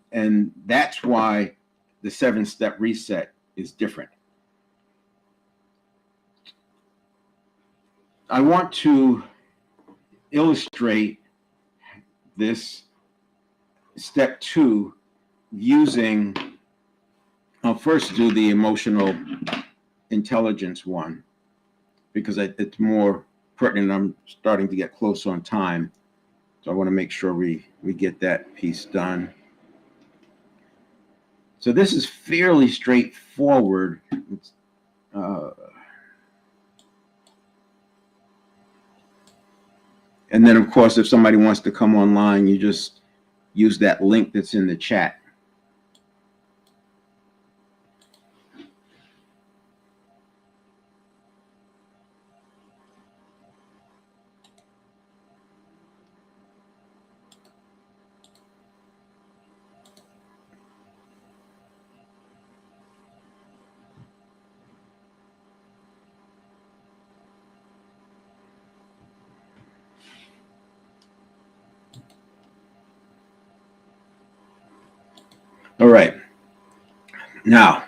S1: that's why the 7-step reset is different. I want to illustrate this step 2 using, I'll first do the emotional intelligence one because it's more pertinent. I'm starting to get close on time, so I want to make sure we get that piece done. So this is fairly straightforward. And then, of course, if somebody wants to come online, you just use that link that's in the chat. All right. Now,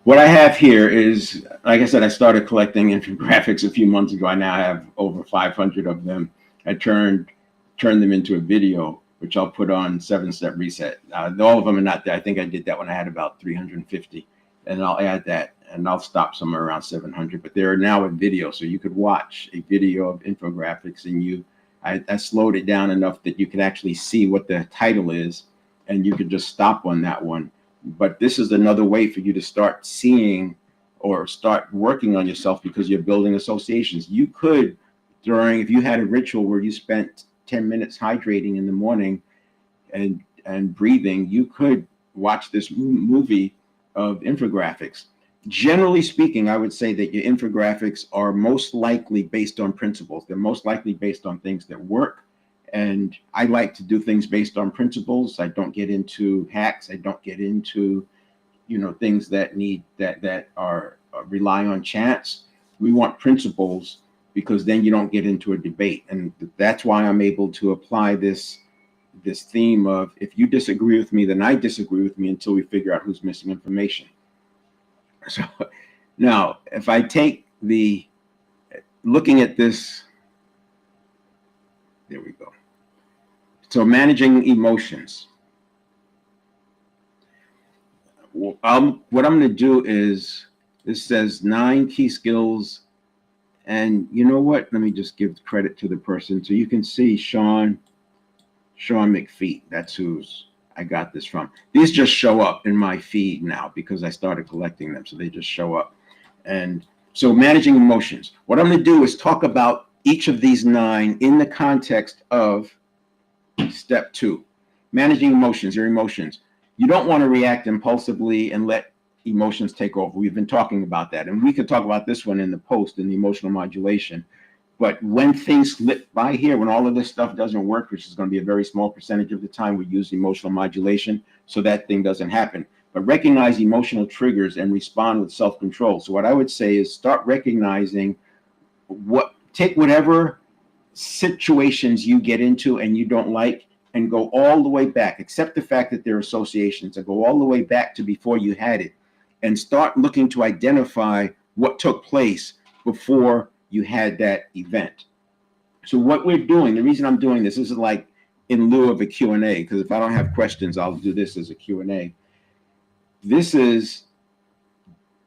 S1: what I have here is, like I said, I started collecting infographics a few months ago. I now have over 500 of them. I turned them into a video, which I'll put on 7-Step Reset. All of them are not there. I think I did that when I had about 350, and I'll add that, and I'll stop somewhere around 700. But there are now a video, so you could watch a video of infographics, and I slowed it down enough that you can actually see what the title is, and you could just stop on that one. But this is another way for you to start seeing or start working on yourself because you're building associations. You could, if you had a ritual where you spent 10 minutes hydrating in the morning and breathing, you could watch this movie of infographics. Generally speaking, I would say that your infographics are most likely based on principles. They're most likely based on things that work. And I like to do things based on principles. I don't get into hacks. I don't get into, things that are rely on chance. We want principles because then you don't get into a debate. And that's why I'm able to apply this theme of, if you disagree with me, then I disagree with me until we figure out who's missing information. So now, if I take looking at this, there we go. So managing emotions. What I'm going to do is, this says 9 key skills. And you know what? Let me just give credit to the person. So you can see Sean McPhee. That's who's I got this from. These just show up in my feed now because I started collecting them. So they just show up. And so managing emotions. What I'm going to do is talk about each of these 9 in the context of step 2, managing emotions, your emotions. You don't want to react impulsively and let emotions take over. We've been talking about that. And we could talk about this one in the post, in the emotional modulation. But when things slip by here, when all of this stuff doesn't work, which is going to be a very small percentage of the time, we use emotional modulation so that thing doesn't happen. But recognize emotional triggers and respond with self-control. So what I would say is start recognizing take whatever situations you get into and you don't like and go all the way back, accept the fact that there are associations, and go all the way back to before you had it and start looking to identify what took place before you had that event. So what we're doing, the reason I'm doing this is like in lieu of a Q&A, because if I don't have questions, I'll do this as a Q&A. This is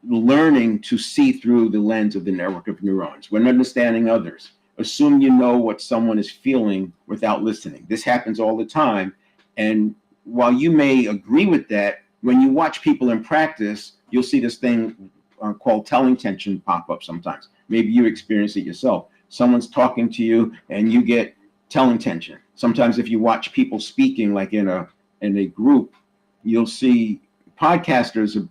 S1: learning to see through the lens of the network of neurons. When understanding others, assume you know what someone is feeling without listening. This happens all the time. And while you may agree with that, when you watch people in practice, you'll see this thing called telling tension pop up sometimes. Maybe you experience it yourself. Someone's talking to you and you get telling tension. Sometimes if you watch people speaking like in a group, you'll see podcasters are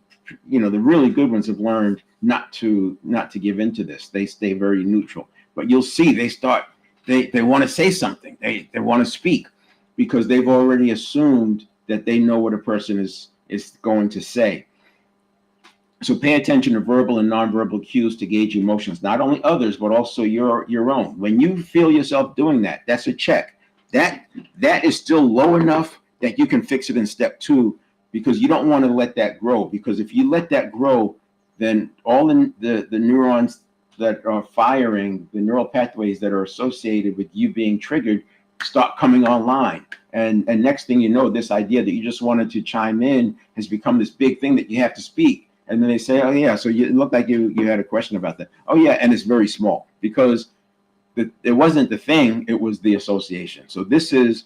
S1: the really good ones have learned not to give into this. They stay very neutral. But you'll see they want to say something. They want to speak because they've already assumed that they know what a person is going to say. So pay attention to verbal and nonverbal cues to gauge emotions, not only others, but also your own. When you feel yourself doing that, that's a check. That is still low enough that you can fix it in step 2, because you don't want to let that grow. Because if you let that grow, then all the neurons that are firing, the neural pathways that are associated with you being triggered, start coming online. And next thing you know, this idea that you just wanted to chime in has become this big thing that you have to speak. And then they say, oh yeah, so it looked like you had a question about that. Oh yeah, and it's very small, because it wasn't the thing, it was the association. So this is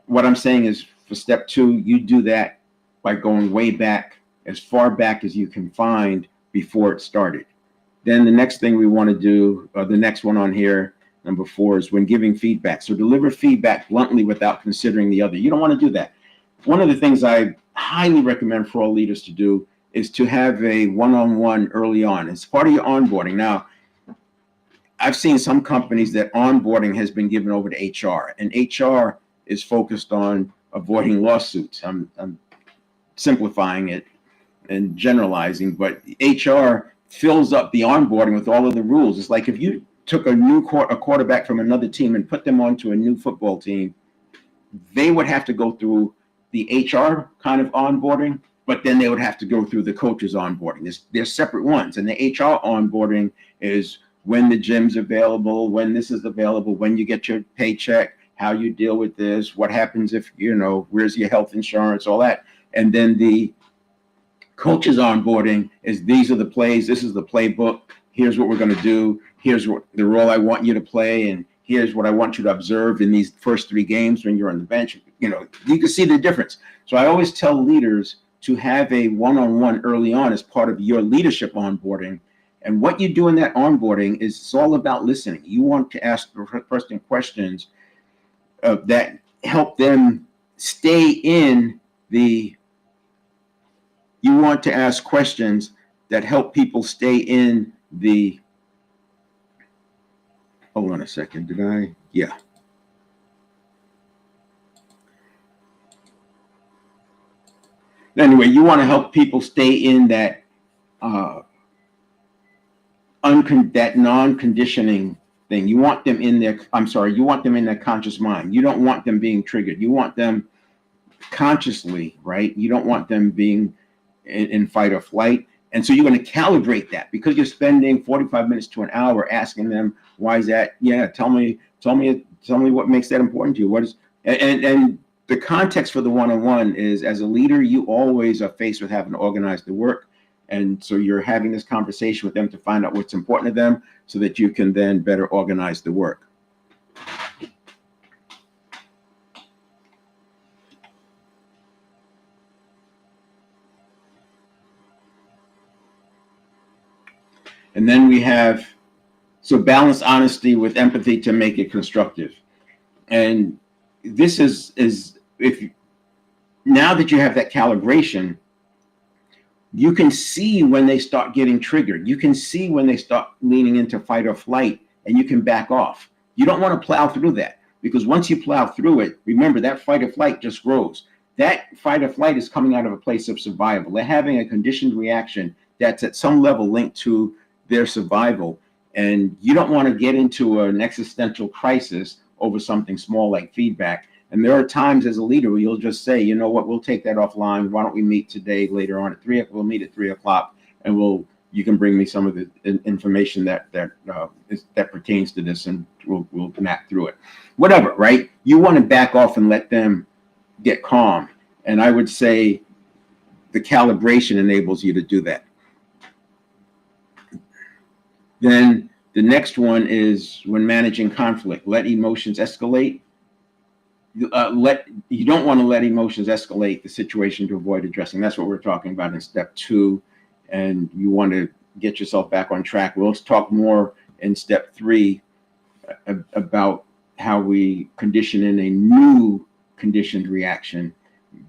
S1: what I'm saying is, for step 2, you do that by going way back, as far back as you can find before it started. Then the next thing we want to do, the next one on here, number 4, is when giving feedback. So deliver feedback bluntly without considering the other. You don't want to do that. One of the things I highly recommend for all leaders to do is to have a one-on-one early on. It's part of your onboarding. Now, I've seen some companies that onboarding has been given over to HR, and HR is focused on avoiding lawsuits. I'm simplifying it and generalizing, but HR fills up the onboarding with all of the rules. It's like if you took a quarterback from another team and put them onto a new football team, they would have to go through the HR kind of onboarding, but then they would have to go through the coach's onboarding. They're separate ones. And the HR onboarding is when the gym's available, when this is available, when you get your paycheck, how you deal with this, what happens if, where's your health insurance, all that. And then the coach's onboarding is, these are the plays, this is the playbook, here's what we're going to do, here's what the role I want you to play, and here's what I want you to observe in these first 3 games when you're on the bench. You can see the difference. So I always tell leaders to have a one-on-one early on as part of your leadership onboarding. And what you do in that onboarding is, it's all about listening. You want to ask the person questions that help them stay in the, you want to ask questions that help people stay in the, hold on a second, did I? Yeah. Anyway, you want to help people stay in that that non-conditioning thing. You want them in their, you want them in their conscious mind. You don't want them being triggered. You want them consciously, right? You don't want them being in fight or flight. And so you're going to calibrate that, because you're spending 45 minutes to an hour asking them, why is that? Yeah, tell me what makes that important to you. What is, and the context for the one-on-one is, as a leader, you always are faced with having to organize the work. And so you're having this conversation with them to find out what's important to them, so that you can then better organize the work. And then we have, so balance honesty with empathy to make it constructive. And this is if now that you have that calibration, you can see when they start getting triggered. You can see when they start leaning into fight or flight, and you can back off. You don't want to plow through that, because once you plow through it, remember that fight or flight just grows. That fight or flight is coming out of a place of survival. They're having a conditioned reaction that's at some level linked to their survival. And you don't want to get into an existential crisis over something small like feedback. And there are times as a leader where you'll just say, you know what, we'll take that offline. Why don't we meet today later on at 3 o'clock? We'll meet at 3 o'clock, and you can bring me some of the information that pertains to this, and we'll map through it. Whatever, right? You want to back off and let them get calm. And I would say the calibration enables you to do that. Then the next one is when managing conflict, let emotions escalate. You don't want to let emotions escalate the situation to avoid addressing. That's what we're talking about in step 2. And you want to get yourself back on track. We'll talk more in step 3 about how we condition in a new conditioned reaction,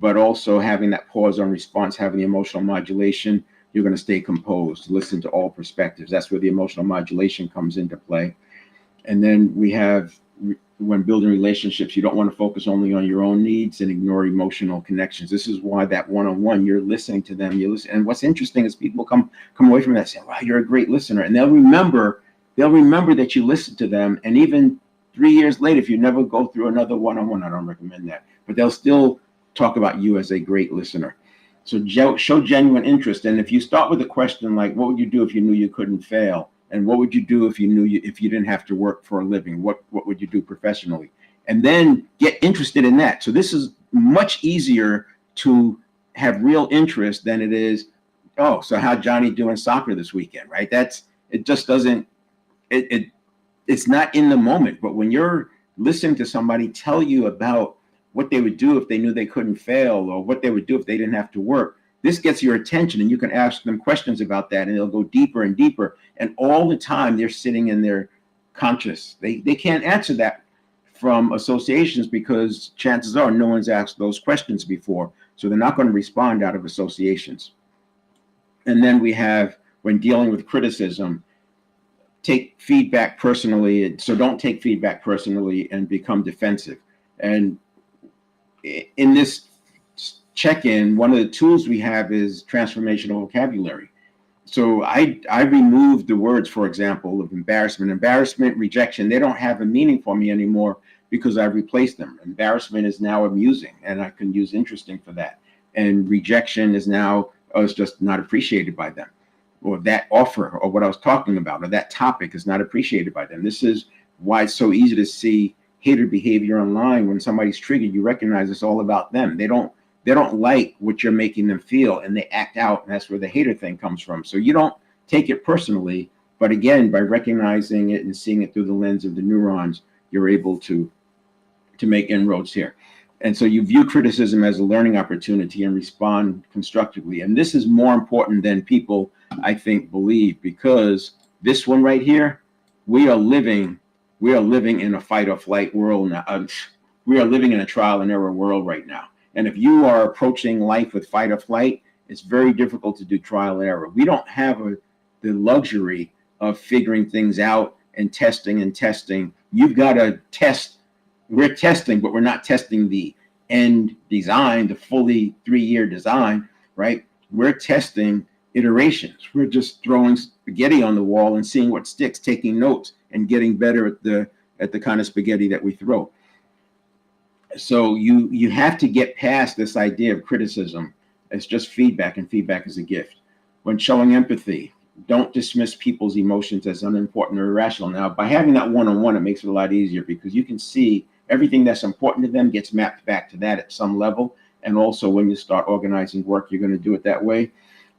S1: but also having that pause on response, having the emotional modulation. you're going to stay composed, listen to all perspectives. That's where the emotional modulation comes into play. And then we have, when building relationships, you don't want to focus only on your own needs and ignore emotional connections. This is why that one-on-one, you're listening to them, you listen. And what's interesting is people come away from that saying, wow, you're a great listener. And they'll remember that you listened to them. And even 3 years later, if you never go through another one-on-one, I don't recommend that, but they'll still talk about you as a great listener. So show genuine interest. And if you start with a question like, what would you do if you knew you couldn't fail? And what would you do if you didn't have to work for a living? What would you do professionally? And then get interested in that. So this is much easier to have real interest than it is, oh, so how'd Johnny do in soccer this weekend, right? It just doesn't, it's not in the moment. But when you're listening to somebody tell you about what they would do if they knew they couldn't fail, or what they would do if they didn't have to work, this gets your attention, and you can ask them questions about that, and they'll go deeper and deeper. And all the time they're sitting in their conscious. They can't answer that from associations, because chances are no one's asked those questions before. So they're not going to respond out of associations. And then we have, when dealing with criticism, take feedback personally. So don't take feedback personally and become defensive. And in this check-in, one of the tools we have is transformational vocabulary. So I removed the words, for example, of embarrassment, rejection. They don't have a meaning for me anymore because I've replaced them. Embarrassment is now amusing, and I can use interesting for that. And rejection is now, it's just not appreciated by them. Or that offer, or what I was talking about, or that topic is not appreciated by them. This is why it's so easy to see hater behavior online. When somebody's triggered, you recognize it's all about them. They don't like what you're making them feel, and they act out, and that's where the hater thing comes from. So you don't take it personally, but again, by recognizing it and seeing it through the lens of the neurons, you're able to make inroads here. And so you view criticism as a learning opportunity and respond constructively. And this is more important than people, I think, believe, because this one right here, we are living in a fight or flight world now. We are living in a trial and error world right now. And if you are approaching life with fight or flight, it's very difficult to do trial and error. We don't have the luxury of figuring things out and testing. You've got to test. We're testing, but we're not testing the end design, the fully 3-year design, right? We're testing iterations. We're just throwing spaghetti on the wall and seeing what sticks, taking notes and getting better at the kind of spaghetti that we throw. So you have to get past this idea of criticism. It's just feedback, and feedback is a gift. When showing empathy, don't dismiss people's emotions as unimportant or irrational. Now, by having that one-on-one, it makes it a lot easier, because you can see everything that's important to them gets mapped back to that at some level. And also, when you start organizing work, you're going to do it that way.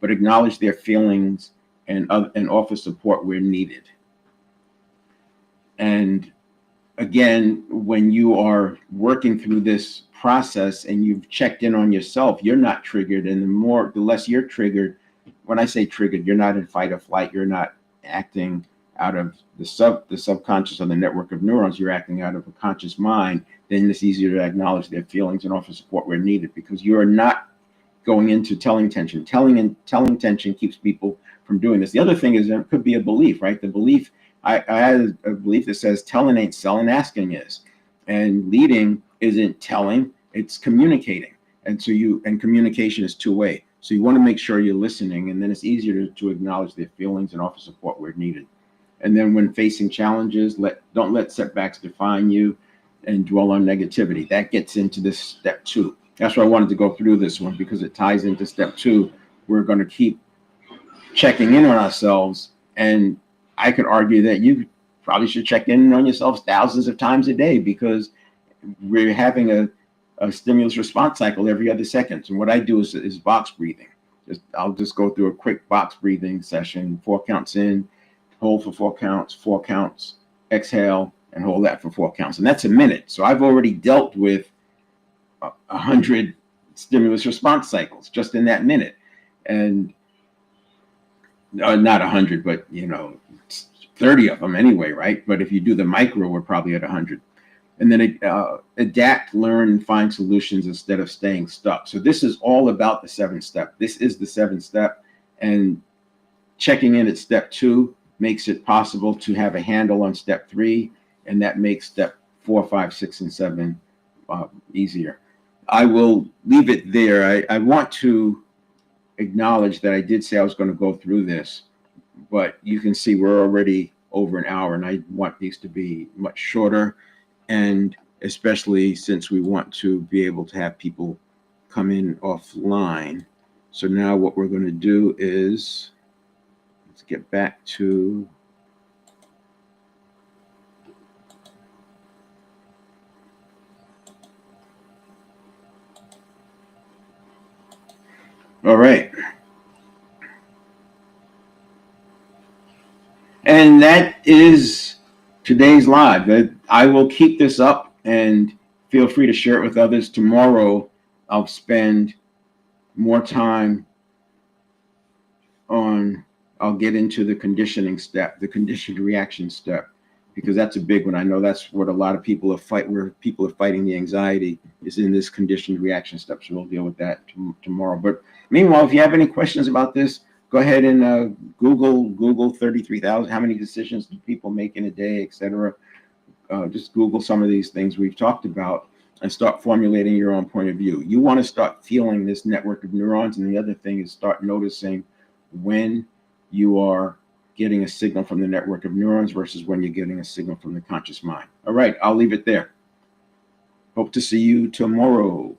S1: But acknowledge their feelings and offer support where needed. And again, when you are working through this process and you've checked in on yourself, you're not triggered. And the less you're triggered, when I say triggered, you're not in fight or flight. You're not acting out of the subconscious or the network of neurons. You're acting out of a conscious mind. Then it's easier to acknowledge their feelings and offer support where needed, because you are not going into telling tension. Telling tension keeps people from doing this. The other thing is, it could be a belief, right? The belief, I had a belief that says telling ain't selling, asking is. And leading isn't telling, it's communicating. And so communication is two-way. So you want to make sure you're listening, and then it's easier to acknowledge their feelings and offer support where needed. And then when facing challenges, don't let setbacks define you and dwell on negativity. That gets into this step 2. That's why I wanted to go through this one, because it ties into step 2. We're going to keep checking in on ourselves. And I could argue that you probably should check in on yourselves thousands of times a day, because we're having a stimulus response cycle every other second. And what I do is box breathing. I'll just go through a quick box breathing session, 4 counts in, hold for 4 counts, 4 counts, exhale, and hold that for 4 counts. And that's a minute. So I've already dealt with 100 stimulus response cycles just in that minute. And not 100, but 30 of them anyway, right? But if you do the micro, we're probably at 100. And then adapt, learn, and find solutions instead of staying stuck. So this is all about the 7th step. This is the 7th step. And checking in at step 2 makes it possible to have a handle on step 3, and that makes step 4, 5, 6, and 7 easier. I will leave it there. I want to acknowledge that I did say I was going to go through this, but you can see we're already over an hour, and I want these to be much shorter, and especially since we want to be able to have people come in offline. So now what we're going to do is, let's get back to all right. And that is today's live. I will keep this up and feel free to share it with others. Tomorrow, I'll spend more time I'll get into the conditioning step, the conditioned reaction step, because that's a big one. I know that's what a lot of people where people are fighting the anxiety is in this conditioned reaction step. So we'll deal with that tomorrow. But meanwhile, if you have any questions about this, go ahead and Google 33,000. How many decisions do people make in a day, etc. Just Google some of these things we've talked about and start formulating your own point of view. You want to start feeling this network of neurons. And the other thing is start noticing when you are getting a signal from the network of neurons versus when you're getting a signal from the conscious mind. All right, I'll leave it there. Hope to see you tomorrow.